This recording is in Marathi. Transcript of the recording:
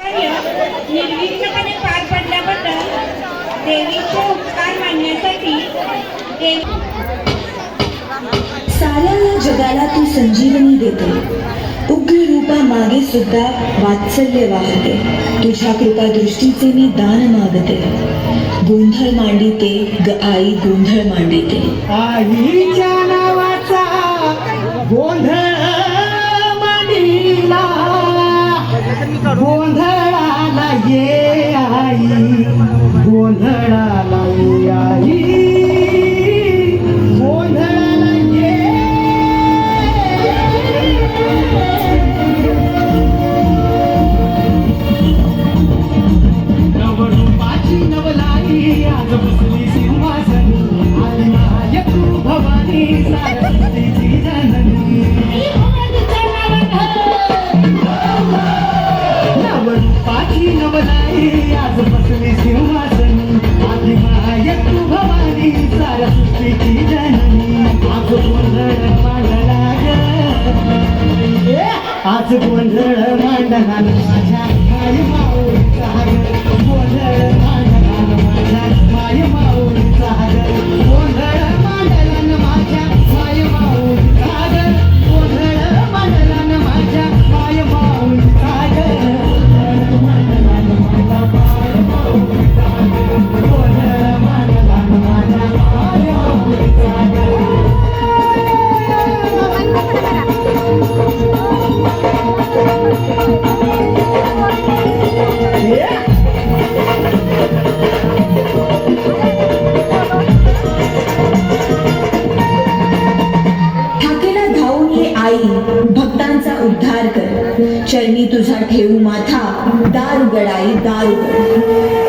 निर्विघ्नपणे पार पडल्याबद्दल देवीचे उपकार मानण्यासाठी साऱ्या जगाला तू संजीवनी देते, उग्र रूपा मागे सुद्धा वात्सल्य वाहते, तुझ्या कृपा दृष्टीचे मी दान मागते, गोंधळ मांडिते ग आई गोंधळ मांडिते, आईच्या नावाचा गोंधळ मांडिला, गोंधळाला ये आई, गोंधळाला ये आई, गोंधळाला ये. नवरूपाची नवलाई आज बसली सिंहासनी, आली माय तू भवानी सरस्वतीची जननी. नवरूपाची नवलाई आज बसली सिंहासनी, आली माय तू भवानी सरस्वतीची जननी. आज गोंधळ मांडला ग, आज गोंधळ मांडला माझ्या माय माऊलीचा ग, गोंधळ मांडला माझ्या माय माऊलीचा ग, गोंधळ मांडला माझ्या माय माऊलीचा ग, गोंधळ मांडला माझ्या माय माऊलीचा ग, गोंधळ मांडला माझ्या माय माऊलीचा ग, गोंधळ मांडला माझ्या माय माऊलीचा ग. ठाकेला धावून ये आई, भक्तांचा उद्धार कर, चरणी तुझा ठेवू माथा, दार उघड आई दार उघड.